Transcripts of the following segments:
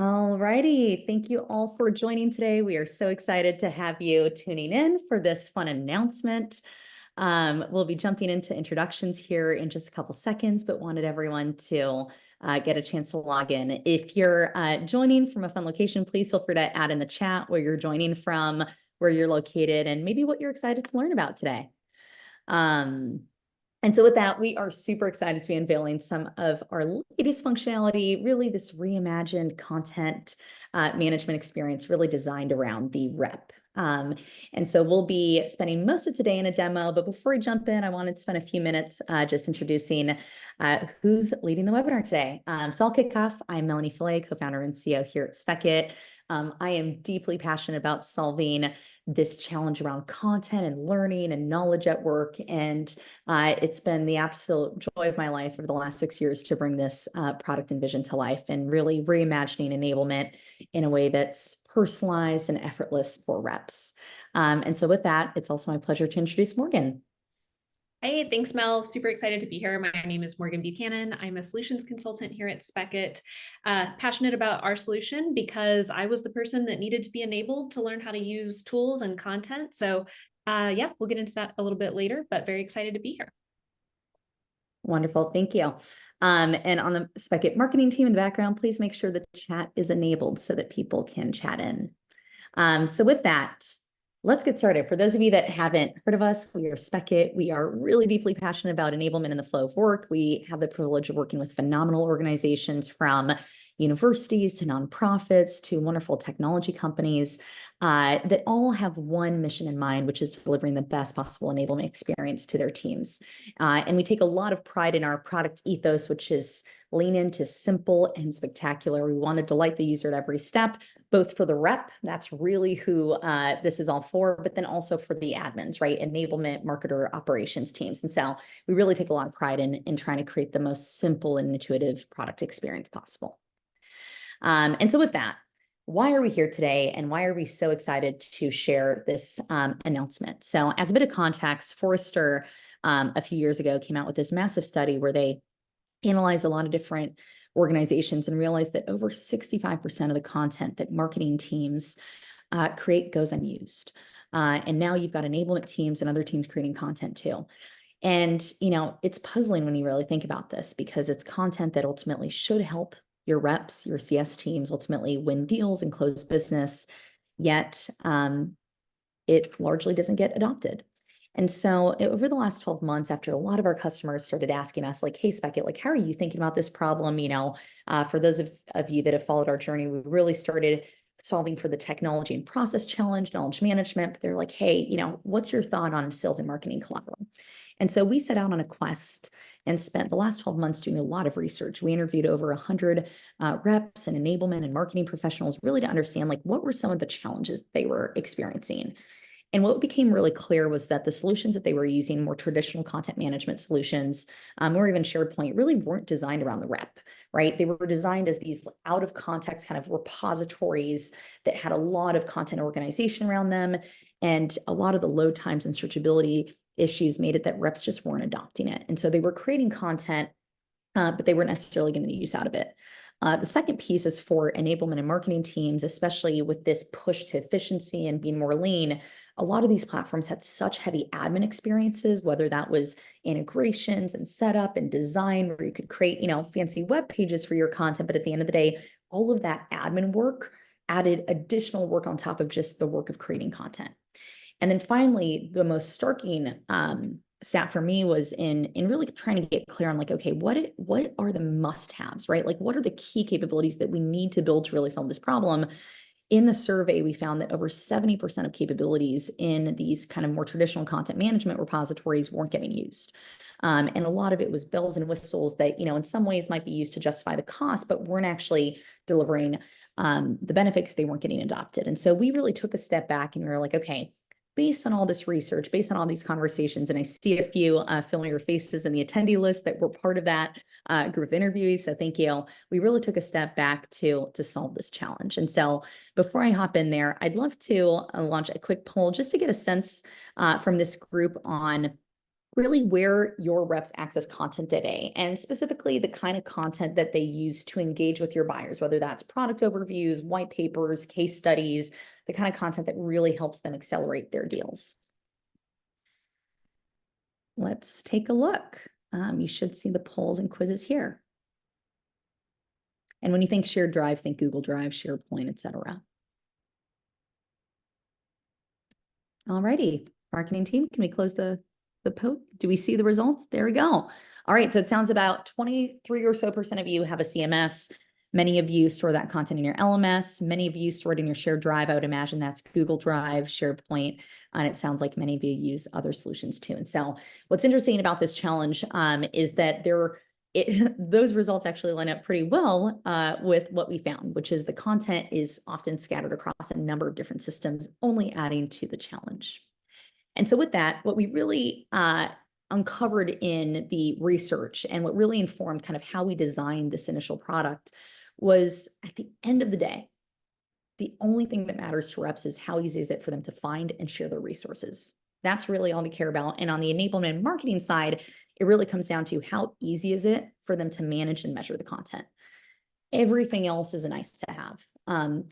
All righty. Thank you all for joining today. We are so excited to have you tuning in for this fun announcement. We'll be jumping into introductions here in just a couple seconds, but wanted everyone to get a chance to log in. If you're joining from a fun location, please feel free to add in the chat where you're joining from, where you're located, and maybe what you're excited to learn about today. And so with that, we are super excited to be unveiling some of our latest functionality, really this reimagined content management experience really designed around the rep. And so we'll be spending most of today in a demo, but before we jump in, I wanted to spend a few minutes just introducing who's leading the webinar today. So I'll kick off. I'm Melanie Fellay, co-founder and CEO here at Spekit. I am deeply passionate about solving this challenge around content and learning and knowledge at work. And it's been the absolute joy of my life over the last 6 years to bring this product and vision to life and really reimagining enablement in a way that's personalized and effortless for reps. And so with that, it's also my pleasure to introduce Morgan. Hey, thanks, Mel. Super excited to be here. My name is Morgan Buchanan. I'm a solutions consultant here at Spekit. Passionate about our solution because I was the person that needed to be enabled to learn how to use tools and content. So yeah, we'll get into that a little bit later, but very excited to be here. Wonderful. Thank you. And on the Spekit marketing team in the background, please make sure the chat is enabled so that people can chat in. So with that, let's get started. For those of you that haven't heard of us, we are Spekit. We are really deeply passionate about enablement in the flow of work. We have the privilege of working with phenomenal organizations from universities to nonprofits to wonderful technology companies that all have one mission in mind, which is delivering the best possible enablement experience to their teams. And we take a lot of pride in our product ethos, which is lean into simple and spectacular. We want to delight the user at every step, both for the rep, that's really who this is all for, but then also for the admins, right? Enablement, marketer, operations teams. And so we really take a lot of pride in trying to create the most simple and intuitive product experience possible. And so with that, why are we here today and why are we so excited to share this announcement? So as a bit of context, Forrester a few years ago came out with this massive study where they analyzed a lot of different organizations and realized that over 65% of the content that marketing teams create goes unused. And now you've got enablement teams and other teams creating content too. And, you know, it's puzzling when you really think about this because it's content that ultimately should help your reps, your CS teams ultimately win deals and close business, yet it largely doesn't get adopted. And so over the last 12 months, after a lot of our customers started asking us like, hey, Spekit, like, how are you thinking about this problem? You know, for those of you that have followed our journey, we really started solving for the technology and process challenge, knowledge management, but they're like, hey, you know, what's your thought on sales and marketing collateral? And so we set out on a quest and spent the last 12 months doing a lot of research. We interviewed over 100 reps and enablement and marketing professionals really to understand like what were some of the challenges they were experiencing. And what became really clear was that the solutions that they were using, more traditional content management solutions, or even SharePoint, really weren't designed around the rep, right? They were designed as these out of context kind of repositories that had a lot of content organization around them. And a lot of the load times and searchability issues made it that reps just weren't adopting it. And so they were creating content, but they weren't necessarily getting the use out of it. The second piece is for enablement and marketing teams, especially with this push to efficiency and being more lean. A lot of these platforms had such heavy admin experiences, whether that was integrations and setup and design, where you could create, you know, fancy web pages for your content. But at the end of the day, all of that admin work added additional work on top of just the work of creating content. And then finally, the most starking stat for me was in really trying to get clear on like, okay, what are the must-haves, right? Like what are the key capabilities that we need to build to really solve this problem? In the survey, we found that over 70% of capabilities in these kind of more traditional content management repositories weren't getting used. And a lot of it was bells and whistles that, you know, in some ways might be used to justify the cost, but weren't actually delivering the benefits. They weren't getting adopted. And so we really took a step back and we were like, okay, based on all this research, based on all these conversations, and I see a few familiar faces in the attendee list that were part of that group of interviewees, so thank you. We really took a step back to solve this challenge. And so before I hop in there, I'd love to launch a quick poll just to get a sense from this group on really where your reps access content today, and specifically the kind of content that they use to engage with your buyers, whether that's product overviews, white papers, case studies, the kind of content that really helps them accelerate their deals. Let's take a look. You should see the polls and quizzes here. And when you think shared drive, think Google Drive, SharePoint, etc. All righty, marketing team, can we close the poll? Do we see the results? There we go. All right, so it sounds about 23% or so of you have a CMS. Many of you store that content in your LMS. Many of you store it in your shared drive. I would imagine that's Google Drive, SharePoint, and it sounds like many of you use other solutions too. And so what's interesting about this challenge is that those results actually line up pretty well with what we found, which is the content is often scattered across a number of different systems, only adding to the challenge. And so with that, what we really uncovered in the research and what really informed kind of how we designed this initial product was, at the end of the day, the only thing that matters to reps is how easy is it for them to find and share their resources. That's really all they care about. And on the enablement and marketing side, it really comes down to how easy is it for them to manage and measure the content. Everything else is a nice to have,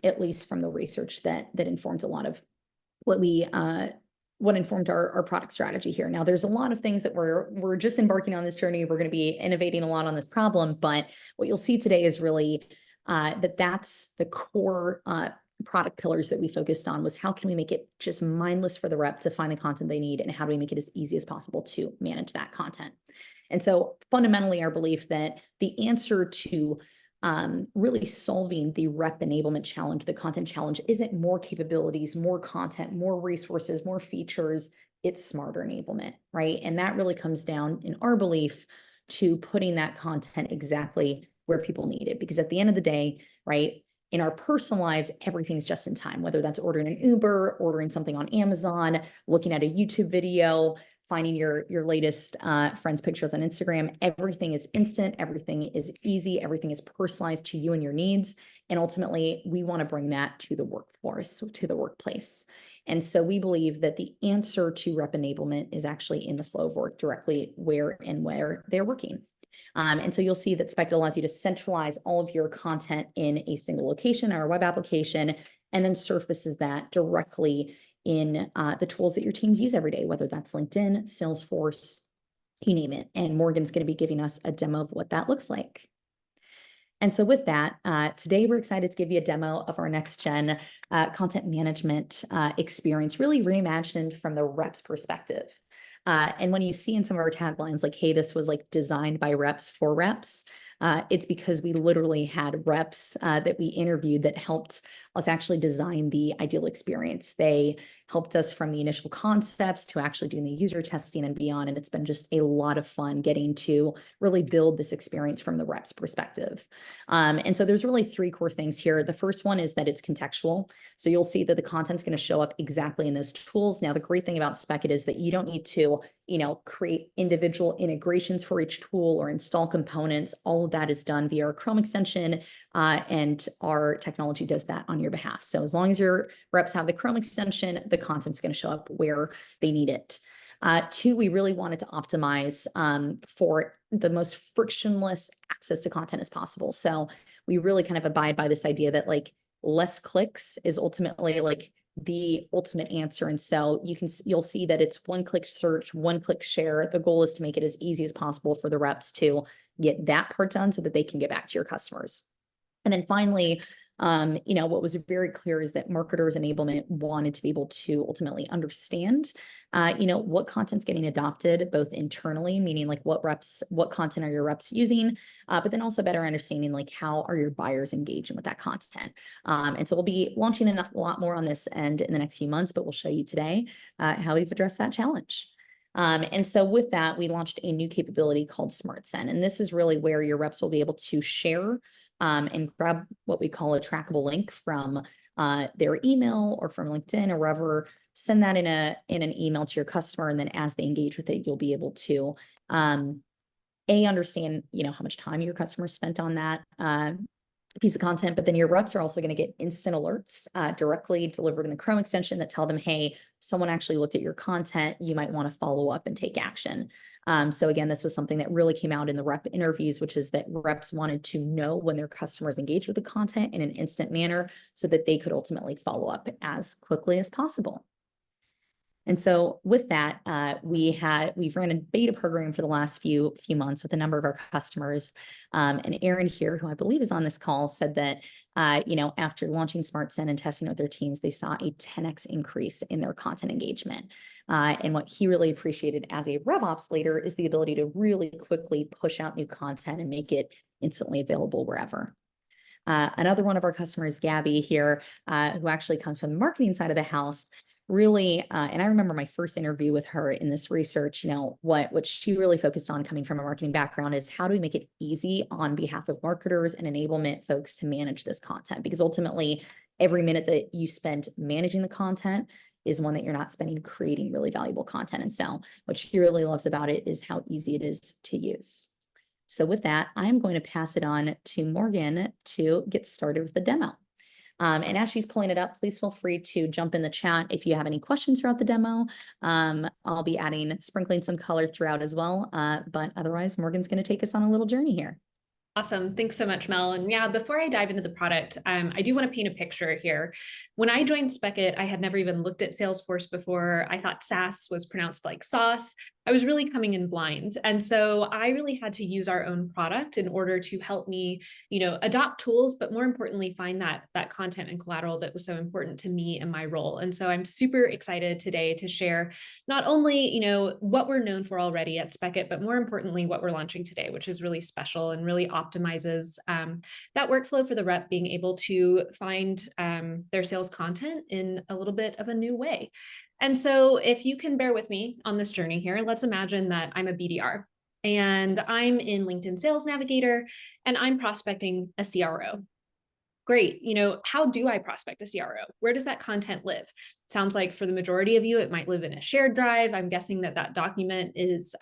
at least from the research that informed a lot of what informed our product strategy here. Now, there's a lot of things that we're just embarking on this journey. We're going to be innovating a lot on this problem, but what you'll see today is really that's the core product pillars that we focused on, was how can we make it just mindless for the rep to find the content they need, and how do we make it as easy as possible to manage that content. And so fundamentally, our belief that the answer to really solving the rep enablement challenge, the content challenge, isn't more capabilities, more content, more resources, more features. It's smarter enablement, right? And that really comes down, in our belief, to putting that content exactly where people need it. Because at the end of the day, right, in our personal lives, everything's just in time, whether that's ordering an Uber, ordering something on Amazon, looking at a YouTube video, finding your latest friends' pictures on Instagram. Everything is instant, everything is easy, everything is personalized to you and your needs. And ultimately, we want to bring that to the workforce, to the workplace. And so we believe that the answer to rep enablement is actually in the flow of work, directly where they're working. And so you'll see that Spekit allows you to centralize all of your content in a single location or a web application, and then surfaces that directly in the tools that your teams use every day, whether that's LinkedIn, Salesforce, you name it. And Morgan's going to be giving us a demo of what that looks like. And so with that, today we're excited to give you a demo of our next gen content management experience, really reimagined from the rep's perspective. And when you see in some of our taglines, like, hey, this was like designed by reps for reps, it's because we literally had reps that we interviewed that helped us actually design the ideal experience. They helped us from the initial concepts to actually doing the user testing and beyond. And it's been just a lot of fun getting to really build this experience from the rep's perspective. And so there's really three core things here. The first one is that it's contextual. So you'll see that the content's going to show up exactly in those tools. Now, the great thing about Spekit is that you don't need to, create individual integrations for each tool or install components. All of that is done via our Chrome extension, and our technology does that on your behalf. So as long as your reps have the Chrome extension, the content's going to show up where they need it. Two, we really wanted to optimize for the most frictionless access to content as possible. So we really kind of abide by this idea that like less clicks is ultimately like the ultimate answer. And so you'll see that it's one-click search, one-click share. The goal is to make it as easy as possible for the reps to get that part done so that they can get back to your customers. And then finally, what was very clear is that marketers enablement wanted to be able to ultimately understand, what content's getting adopted, both internally, meaning like what content are your reps using, but then also better understanding like how are your buyers engaging with that content. And so we'll be launching a lot more on this end in the next few months, but we'll show you today how we've addressed that challenge. And so with that, we launched a new capability called Smart Send. And this is really where your reps will be able to share and grab what we call a trackable link from their email or from LinkedIn or wherever, send that in an email to your customer. And then as they engage with it, you'll be able to understand, how much time your customer spent on that piece of content, but then your reps are also going to get instant alerts directly delivered in the Chrome extension that tell them, hey, someone actually looked at your content. You might want to follow up and take action. So again, this was something that really came out in the rep interviews, which is that reps wanted to know when their customers engage with the content in an instant manner so that they could ultimately follow up as quickly as possible. And so with that, we've ran a beta program for the last few months with a number of our customers. And Aaron here, who I believe is on this call, said that, after launching SmartSend and testing with their teams, they saw a 10x increase in their content engagement. And what he really appreciated as a RevOps leader is the ability to really quickly push out new content and make it instantly available wherever. Another one of our customers, Gabby here, who actually comes from the marketing side of the house, really, and I remember my first interview with her in this research, what she really focused on coming from a marketing background is how do we make it easy on behalf of marketers and enablement folks to manage this content? Because ultimately, every minute that you spend managing the content is one that you're not spending creating really valuable content. And so what she really loves about it is how easy it is to use. So with that, I'm going to pass it on to Morgan to get started with the demo. And as she's pulling it up, please feel free to jump in the chat if you have any questions throughout the demo. I'll be sprinkling some color throughout as well. But otherwise, Morgan's going to take us on a little journey here. Awesome. Thanks so much, Mel. And yeah, before I dive into the product, I do want to paint a picture here. When I joined Spekit, I had never even looked at Salesforce before. I thought SaaS was pronounced like sauce. I was really coming in blind. And so I really had to use our own product in order to help me, adopt tools, but more importantly, find that content and collateral that was so important to me and my role. And so I'm super excited today to share not only, what we're known for already at Spekit, but more importantly, what we're launching today, which is really special and really optimizes that workflow for the rep being able to find their sales content in a little bit of a new way. And so if you can bear with me on this journey here, let's imagine that I'm a BDR and I'm in LinkedIn Sales Navigator and I'm prospecting a CRO. Great. How do I prospect a CRO? Where does that content live? Sounds like for the majority of you, it might live in a shared drive. I'm guessing that document is,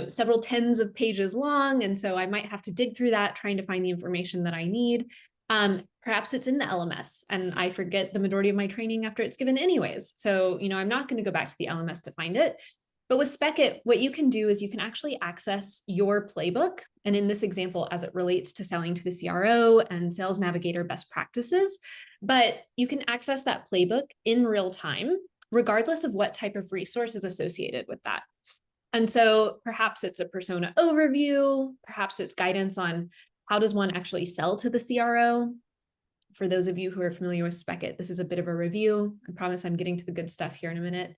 several tens of pages long. And so I might have to dig through that, trying to find the information that I need. Perhaps it's in the LMS and I forget the majority of my training after it's given anyways. So, I'm not going to go back to the LMS to find it. But with Spekit, what you can do is you can actually access your playbook. And in this example, as it relates to selling to the CRO and Sales Navigator best practices, but you can access that playbook in real time, regardless of what type of resource is associated with that. And so perhaps it's a persona overview, perhaps it's guidance on how does one actually sell to the CRO. For those of you who are familiar with Spekit, this is a bit of a review. I promise I'm getting to the good stuff here in a minute.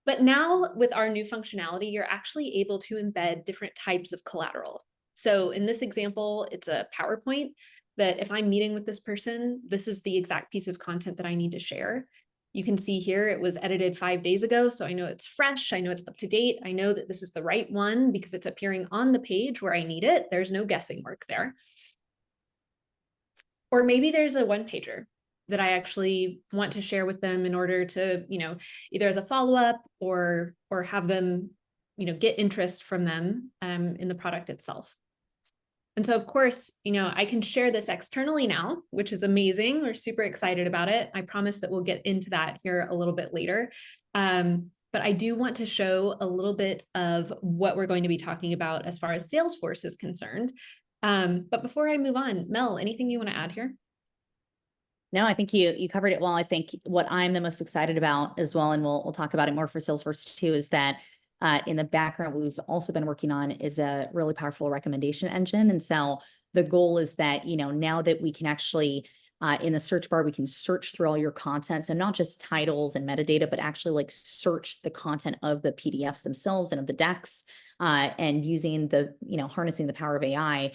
But now with our new functionality, you're actually able to embed different types of collateral. So in this example, it's a PowerPoint that if I'm meeting with this person, this is the exact piece of content that I need to share. You can see here, it was edited 5 days ago. So I know it's fresh. I know it's up to date. I know that this is the right one because it's appearing on the page where I need it. There's no guessing work there. Or maybe there's a one-pager that I actually want to share with them in order to, either as a follow-up or have them, get interest from them in the product itself. And so, of course, I can share this externally now, which is amazing. We're super excited about it. I promise that we'll get into that here a little bit later. But I do want to show a little bit of what we're going to be talking about as far as Salesforce is concerned. But before I move on, Mel, anything you want to add here? No, I think you covered it well. I think what I'm the most excited about as well, and we'll talk about it more for Salesforce too, is that in the background, what we've also been working on is a really powerful recommendation engine. And so the goal is that, now that we can actually, in the search bar, we can search through all your content. So not just titles and metadata, but actually search the content of the PDFs themselves and of the decks, and using harnessing the power of AI.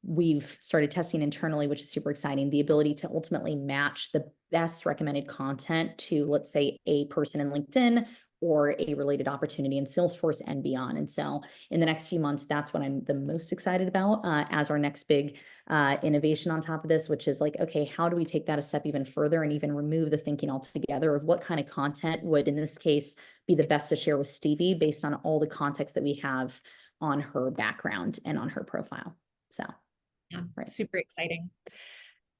We've started testing internally, which is super exciting, the ability to ultimately match the best recommended content to, let's say, a person in LinkedIn or a related opportunity in Salesforce and beyond. And so in the next few months, that's what I'm the most excited about as our next big innovation on top of this, which is okay, how do we take that a step even further and even remove the thinking altogether of what kind of content would, in this case, be the best to share with Stevie based on all the context that we have on her background and on her profile. So. Yeah, Right. super exciting.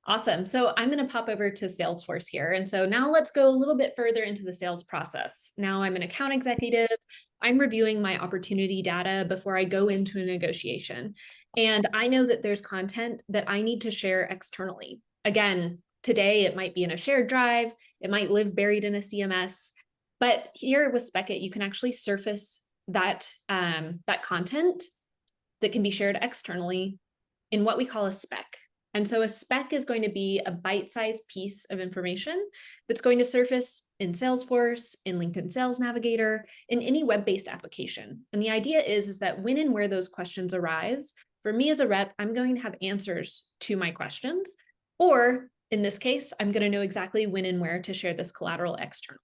Awesome. So I'm going to pop over to Salesforce here. And so now let's go a little bit further into the sales process. Now I'm an account executive. I'm reviewing my opportunity data before I go into a negotiation. And I know that there's content that I need to share externally. Again, today it might be in a shared drive. It might live buried in a CMS. But here with Spekit, you can actually surface that content that can be shared externally in what we call a spec. And so a spec is going to be a bite-sized piece of information that's going to surface in Salesforce, in LinkedIn Sales Navigator, in any web-based application. And the idea is that when and where those questions arise, for me as a rep, I'm going to have answers to my questions, or in this case, I'm going to know exactly when and where to share this collateral externally.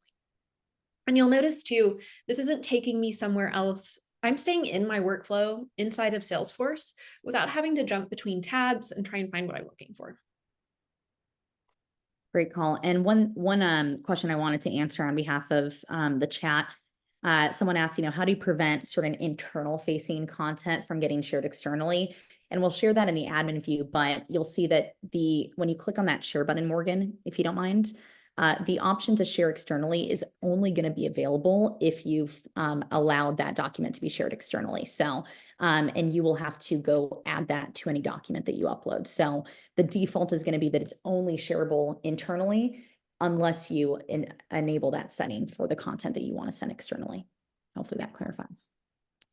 And you'll notice too, this isn't taking me somewhere else. I'm staying in my workflow inside of Salesforce without having to jump between tabs and try and find what I'm looking for. Great call. And one question I wanted to answer on behalf of the chat. Someone asked, how do you prevent sort of internal facing content from getting shared externally? And we'll share that in the admin view, but you'll see that when you click on that share button, Morgan, if you don't mind, the option to share externally is only going to be available if you've allowed that document to be shared externally. So, and you will have to go add that to any document that you upload. So the default is going to be that it's only shareable internally unless you enable that setting for the content that you want to send externally. Hopefully that clarifies.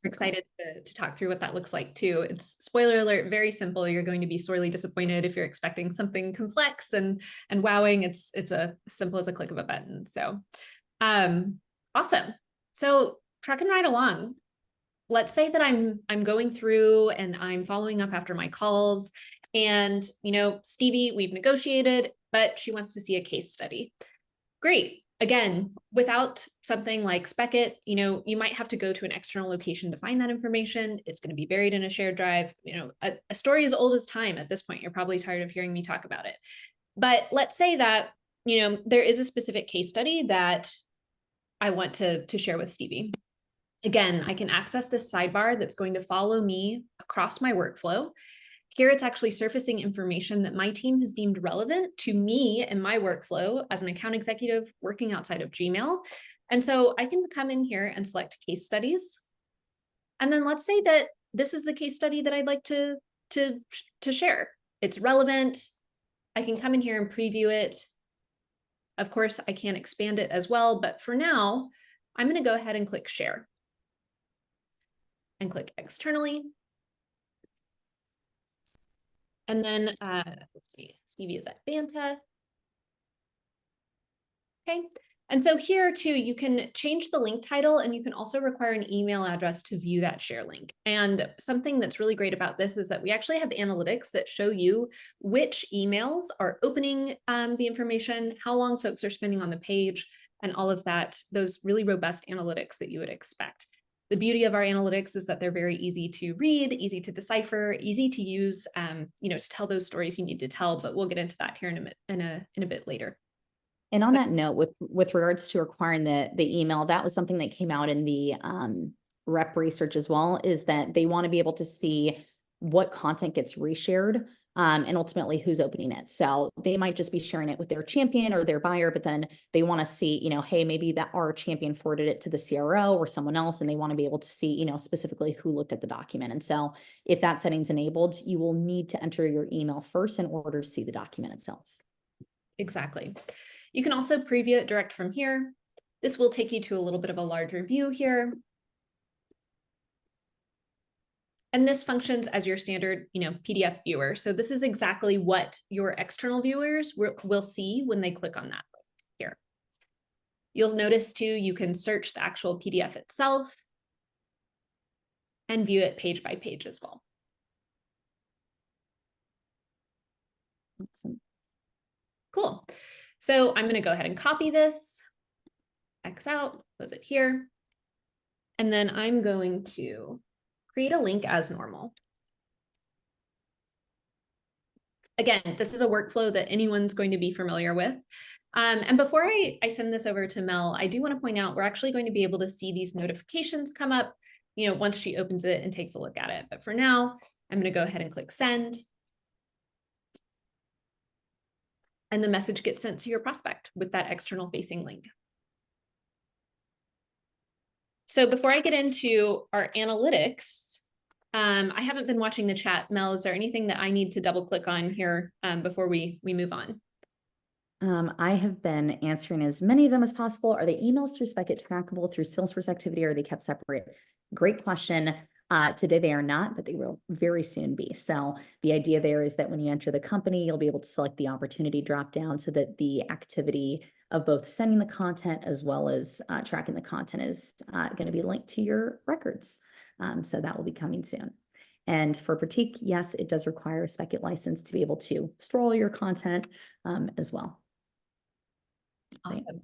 Excited to talk through what that looks like too. It's, spoiler alert, very simple. You're going to be sorely disappointed if you're expecting something complex and wowing. It's as simple as a click of a button. So awesome. So trucking right along. Let's say that I'm going through and I'm following up after my calls, and Stevie, we've negotiated, but she wants to see a case study. Great. Again, without something like Spekit, you might have to go to an external location to find that information. It's going to be buried in a shared drive. A story as old as time at this point. You're probably tired of hearing me talk about it. But let's say that, there is a specific case study that I want to share with Stevie. Again, I can access this sidebar that's going to follow me across my workflow. Here it's actually surfacing information that my team has deemed relevant to me and my workflow as an account executive working outside of Gmail. And so I can come in here and select case studies. And then let's say that this is the case study that I'd like to share. It's relevant. I can come in here and preview it. Of course, I can expand it as well, but for now, I'm going to go ahead and click share and click externally. And then let's see, Stevie is at Banta. Okay. And so here too, you can change the link title, and you can also require an email address to view that share link. And something that's really great about this is that we actually have analytics that show you which emails are opening the information, how long folks are spending on the page, and all of that, those really robust analytics that you would expect. The beauty of our analytics is that they're very easy to read, easy to decipher, easy to use, to tell those stories you need to tell. But we'll get into that here in a bit later. And on that note, with regards to requiring the email, that was something that came out in the rep research as well, is that they want to be able to see what content gets reshared and ultimately who's opening it. So they might just be sharing it with their champion or their buyer, but then they want to see, hey, maybe that our champion forwarded it to the CRO or someone else, and they want to be able to see, specifically who looked at the document. And so if that setting's enabled, you will need to enter your email first in order to see the document itself. Exactly. You can also preview it direct from here. This will take you to a little bit of a larger view here. And this functions as your standard, PDF viewer. So this is exactly what your external viewers will see when they click on that here. You'll notice too, you can search the actual PDF itself and view it page by page as well. Awesome. Cool. So I'm going to go ahead and copy this, X out, close it here. And then I'm going to create a link as normal. Again, this is a workflow that anyone's going to be familiar with. And before I send this over to Mel, I do want to point out we're actually going to be able to see these notifications come up, once she opens it and takes a look at it. But for now, I'm going to go ahead and click send. and the message gets sent to your prospect with that external facing link. So before I get into our analytics, I haven't been watching the chat. Mel, is there anything that I need to double click on here before we move on? I have been answering as many of them as possible. Are the emails through Spekit trackable through Salesforce activity, or are they kept separate? Great question. Today they are not, but they will very soon be. So the idea there is that when you enter the company, you'll be able to select the opportunity drop down so that the activity of both sending the content as well as tracking the content is going to be linked to your records. So that will be coming soon. And for Pratik, yes, it does require a Spekit license to be able to store all your content as well. Awesome. Right.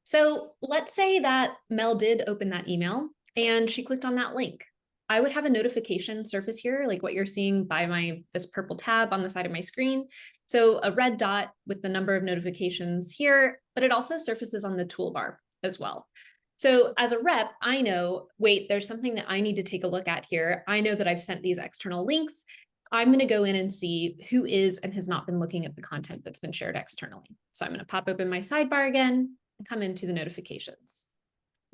So let's say that Mel did open that email and she clicked on that link. I would have a notification surface here, like what you're seeing by this purple tab on the side of my screen. So a red dot with the number of notifications here, but it also surfaces on the toolbar as well. So as a rep, I know, wait, there's something that I need to take a look at here. I know that I've sent these external links. I'm going to go in and see who is and has not been looking at the content that's been shared externally. So I'm going to pop open my sidebar again and come into the notifications.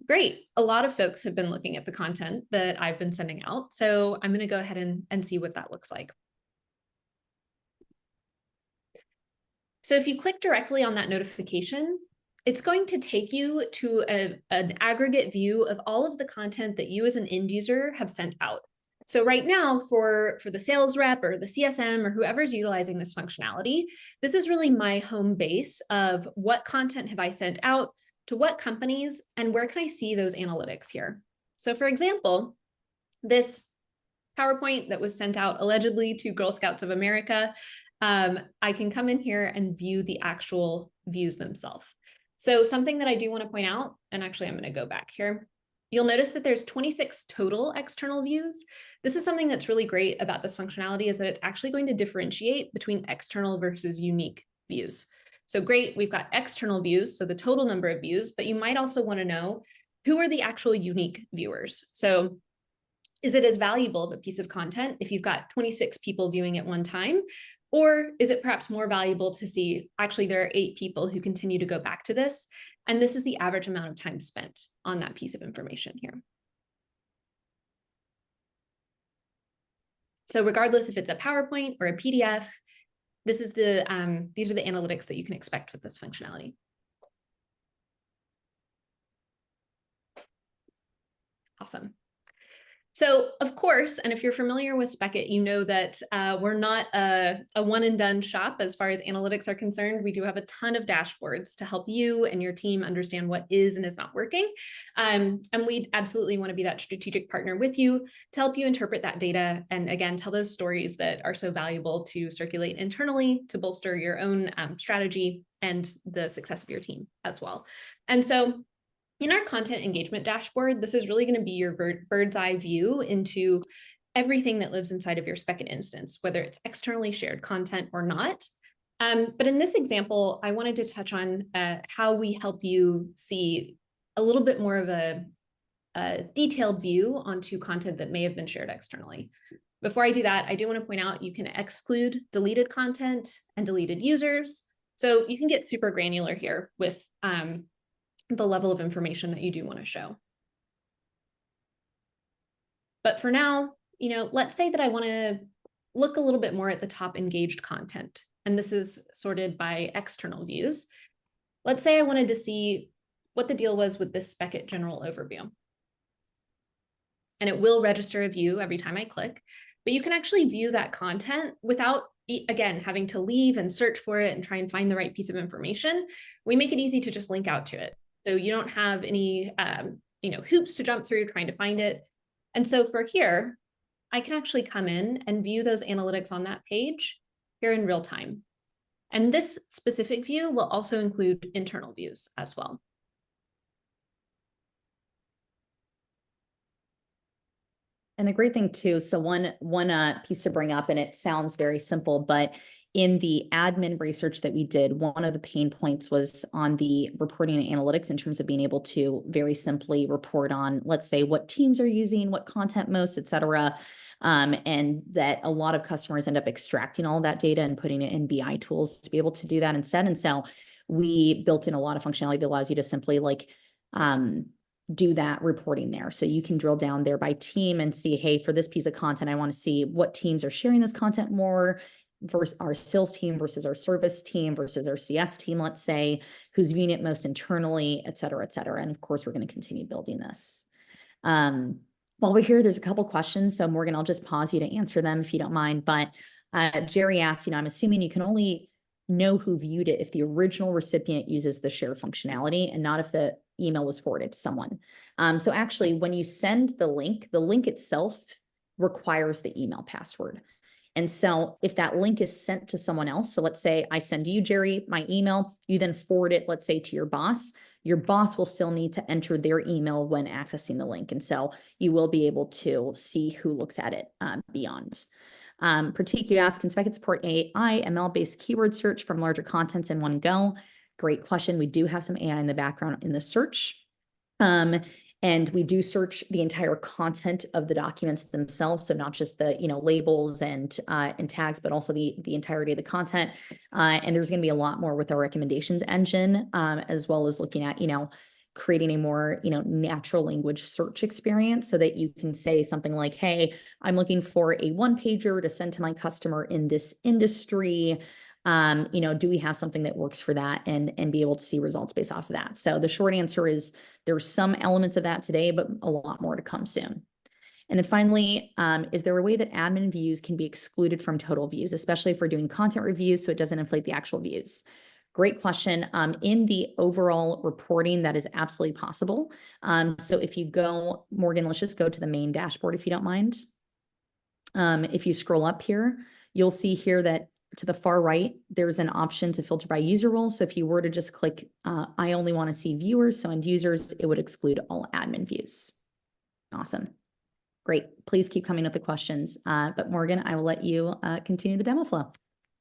Great. A lot of folks have been looking at the content that I've been sending out. So I'm going to go ahead and see what that looks like. So if you click directly on that notification, it's going to take you to an aggregate view of all of the content that you as an end user have sent out. So right now for the sales rep or the CSM or whoever's utilizing this functionality, this is really my home base of what content have I sent out to what companies and where can I see those analytics here. So for example, this PowerPoint that was sent out allegedly to Girl Scouts of America, I can come in here and view the actual views themselves. So something that I do want to point out, and actually I'm going to go back here. You'll notice that there's 26 total external views. This is something that's really great about this functionality is that it's actually going to differentiate between external versus unique views. So great, we've got external views, so the total number of views, but you might also want to know who are the actual unique viewers. So is it as valuable of a piece of content if you've got 26 people viewing at one time? Or is it perhaps more valuable to see, actually, there are 8 people who continue to go back to this, and this is the average amount of time spent on that piece of information here. So regardless if it's a PowerPoint or a PDF, this is these are the analytics that you can expect with this functionality. Awesome. So of course, and if you're familiar with Spekit, you know that we're not a one and done shop as far as analytics are concerned. We do have a ton of dashboards to help you and your team understand what is and is not working. And we absolutely want to be that strategic partner with you to help you interpret that data. And again, tell those stories that are so valuable to circulate internally to bolster your own strategy and the success of your team as well. And so in our content engagement dashboard, this is really going to be your bird's eye view into everything that lives inside of your Spekit instance, whether it's externally shared content or not. But in this example, I wanted to touch on how we help you see a little bit more of a detailed view onto content that may have been shared externally. Before I do that, I do want to point out you can exclude deleted content and deleted users. So you can get super granular here with the level of information that you do want to show. But for now, let's say that I want to look a little bit more at the top engaged content, and this is sorted by external views. Let's say I wanted to see what the deal was with this Spekit general overview. And it will register a view every time I click, but you can actually view that content without, again, having to leave and search for it and try and find the right piece of information. We make it easy to just link out to it. So you don't have any, hoops to jump through trying to find it. And so for here, I can actually come in and view those analytics on that page here in real time. And this specific view will also include internal views as well. And the great thing too, so one piece to bring up, and it sounds very simple, but in the admin research that we did, one of the pain points was on the reporting and analytics in terms of being able to very simply report on, let's say, what teams are using, what content most, et cetera. And that a lot of customers end up extracting all that data and putting it in BI tools to be able to do that instead. And so we built in a lot of functionality that allows you to simply do that reporting there. So you can drill down there by team and see, hey, for this piece of content, I want to see what teams are sharing this content more versus our sales team versus our service team versus our CS team, let's say, who's viewing it most internally, et cetera, et cetera. And of course, we're going to continue building this. While we're here, there's a couple questions. So Morgan, I'll just pause you to answer them if you don't mind. But Jerry asked, I'm assuming you can only know who viewed it if the original recipient uses the share functionality and not if the email was forwarded to someone. So actually, when you send the link itself requires the email password. And so if that link is sent to someone else, so let's say I send you, Jerry, my email, you then forward it, let's say, to your boss will still need to enter their email when accessing the link. And so you will be able to see who looks at it beyond. Pratik, you ask, can Spekit support AI, ML-based keyword search from larger contents in one go? Great question. We do have some AI in the background in the search. And we do search the entire content of the documents themselves. So not just the, labels and tags, but also the entirety of the content. And there's going to be a lot more with our recommendations engine, as well as looking at, creating a more, natural language search experience so that you can say something like, hey, I'm looking for a one-pager to send to my customer in this industry. Do we have something that works for that and be able to see results based off of that? So the short answer is there's some elements of that today, but a lot more to come soon. And then finally, is there a way that admin views can be excluded from total views, especially if we're doing content reviews so it doesn't inflate the actual views? Great question. In the overall reporting, that is absolutely possible. So if you go, Morgan, let's just go to the main dashboard if you don't mind. If you scroll up here, you'll see here that to the far right, there's an option to filter by user role. So if you were to just click, I only want to see viewers, so end users, it would exclude all admin views. Awesome. Great. Please keep coming with the questions. But Morgan, I will let you continue the demo flow.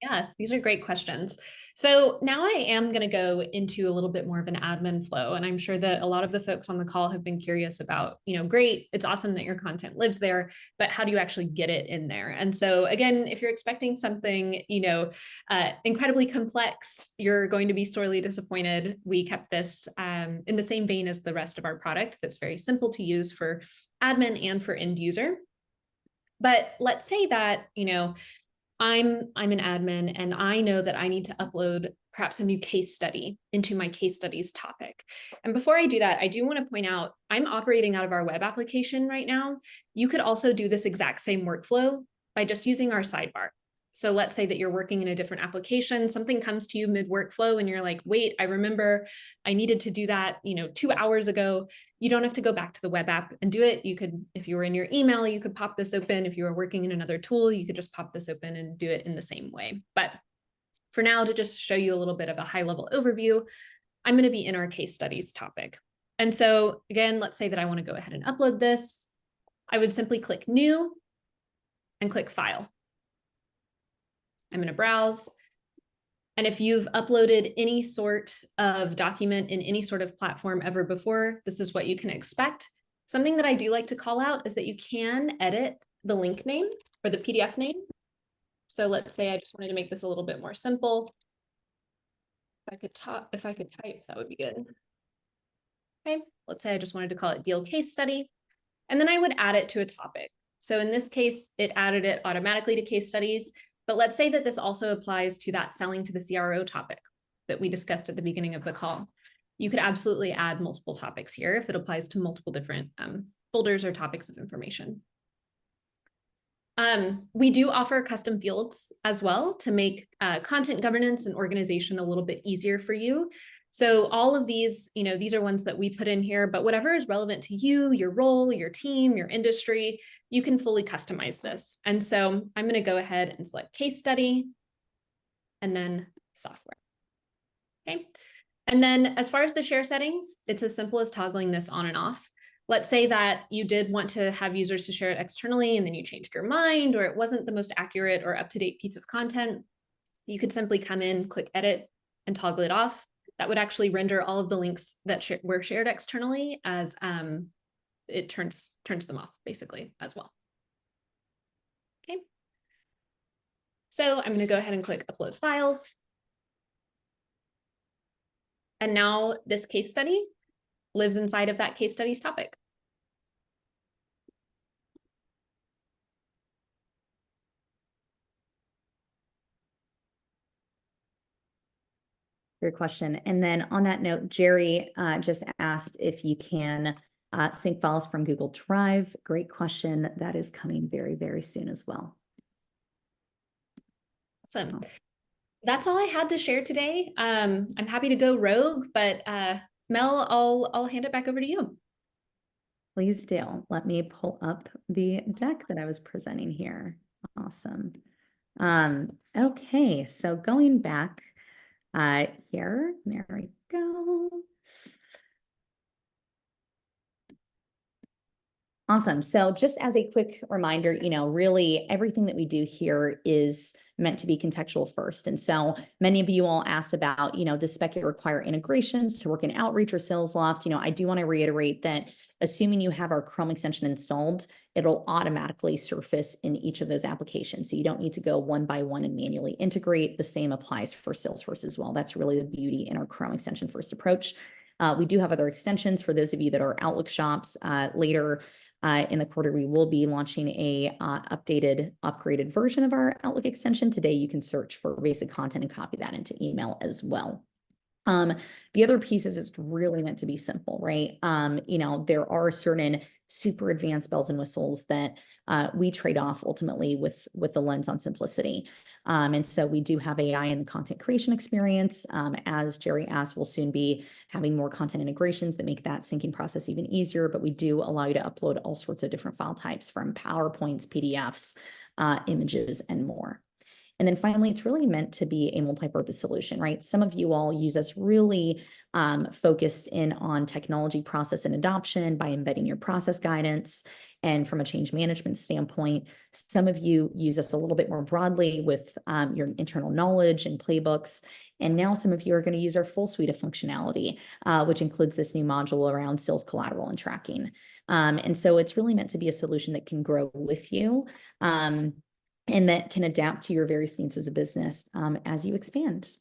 Yeah, these are great questions. So now I am going to go into a little bit more of an admin flow. And I'm sure that a lot of the folks on the call have been curious about, great, it's awesome that your content lives there, but how do you actually get it in there? And so again, if you're expecting something, incredibly complex, you're going to be sorely disappointed. We kept this in the same vein as the rest of our product that's very simple to use for admin and for end user. But let's say that, I'm an admin and I know that I need to upload perhaps a new case study into my case studies topic. And before I do that, I do want to point out I'm operating out of our web application right now. You could also do this exact same workflow by just using our sidebar. So let's say that you're working in a different application, something comes to you mid workflow and you're like, wait, I remember I needed to do that, 2 hours ago. You don't have to go back to the web app and do it. You could, if you were in your email, you could pop this open. If you were working in another tool, you could just pop this open and do it in the same way. But for now, to just show you a little bit of a high level overview, I'm going to be in our case studies topic. And so again, let's say that I want to go ahead and upload this. I would simply click new and click file. I'm going to browse. And if you've uploaded any sort of document in any sort of platform ever before, this is what you can expect. Something that I do like to call out is that you can edit the link name or the PDF name. So let's say I just wanted to make this a little bit more simple. If I could type, that would be good. Okay, let's say I just wanted to call it deal case study. And then I would add it to a topic. So in this case, it added it automatically to case studies. But let's say that this also applies to that selling to the CRO topic that we discussed at the beginning of the call. You could absolutely add multiple topics here if it applies to multiple different folders or topics of information. We do offer custom fields as well to make content governance and organization a little bit easier for you. So all of these, these are ones that we put in here, but whatever is relevant to you, your role, your team, your industry, you can fully customize this. And so I'm going to go ahead and select case study and then software. Okay. And then as far as the share settings, it's as simple as toggling this on and off. let's say that you did want to have users to share it externally and then you changed your mind, or it wasn't the most accurate or up-to-date piece of content, you could simply come in, click edit, and toggle it off. That would actually render all of the links that were shared externally as it turns them off basically as well. Okay. So I'm going to go ahead and click upload files. And now this case study lives inside of that case studies topic. Great question. And then on that note, Jerry just asked if you can sync files from Google Drive. Great question. That is coming very, very soon as well. Awesome. That's all I had to share today. I'm happy to go rogue, but Mel, I'll hand it back over to you. Please do. Let me pull up the deck that I was presenting here. Awesome. Okay, so going back here, there we go. Awesome. So just as a quick reminder, really everything that we do here is meant to be contextual first. And so many of you all asked about, does Spekit require integrations to work in Outreach or SalesLoft? I do want to reiterate that assuming you have our Chrome extension installed, it'll automatically surface in each of those applications. So you don't need to go one by one and manually integrate. The same applies for Salesforce as well. That's really the beauty in our Chrome extension first approach. We do have other extensions for those of you that are Outlook shops. Later in the quarter, we will be launching a upgraded version of our Outlook extension. Today, you can search for basic content and copy that into email as well. The other piece is it's really meant to be simple, right? There are certain super advanced bells and whistles that we trade off ultimately with the lens on simplicity. And so we do have AI in the content creation experience. As Jerry asked, we'll soon be having more content integrations that make that syncing process even easier, but we do allow you to upload all sorts of different file types from PowerPoints, PDFs, images, and more. And then finally, it's really meant to be a multi-purpose solution, right? Some of you all use us really focused in on technology process and adoption by embedding your process guidance. And from a change management standpoint, some of you use us a little bit more broadly with your internal knowledge and playbooks. And now some of you are going to use our full suite of functionality, which includes this new module around sales collateral and tracking. And so it's really meant to be a solution that can grow with you. And that can adapt to your various needs as a business as you expand.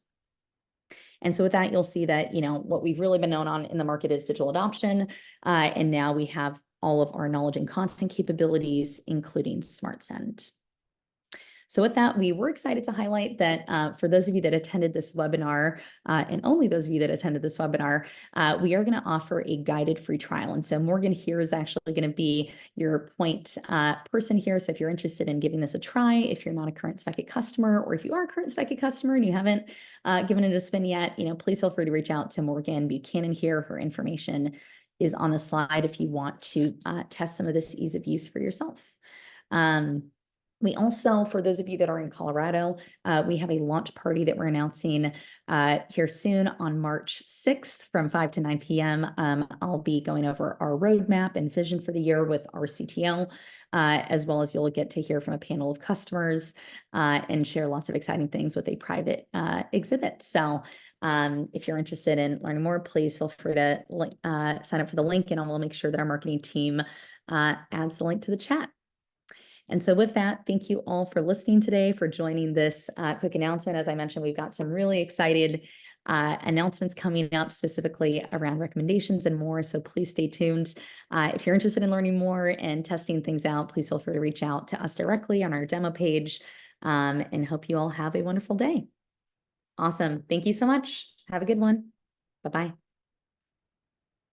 And so with that, you'll see that, what we've really been known on in the market is digital adoption. And now we have all of our knowledge and content capabilities, including Smart Send. So with that, we were excited to highlight that for those of you that attended this webinar, and only those of you that attended this webinar, we are going to offer a guided free trial. And so Morgan here is actually going to be your point person here. So if you're interested in giving this a try, if you're not a current Spekit customer, or if you are a current Spekit customer and you haven't given it a spin yet, please feel free to reach out to Morgan Buchanan here. Her information is on the slide if you want to test some of this ease of use for yourself. We also, for those of you that are in Colorado, we have a launch party that we're announcing here soon on March 6th from 5 to 9 p.m. I'll be going over our roadmap and vision for the year with our CTO, as well as you'll get to hear from a panel of customers and share lots of exciting things with a private exhibit. So if you're interested in learning more, please feel free to sign up for the link, and I'll make sure that our marketing team adds the link to the chat. And so with that, thank you all for listening today, for joining this quick announcement. As I mentioned, we've got some really excited announcements coming up specifically around recommendations and more. So please stay tuned. If you're interested in learning more and testing things out, please feel free to reach out to us directly on our demo page, and hope you all have a wonderful day. Awesome. Thank you so much. Have a good one. Bye-bye.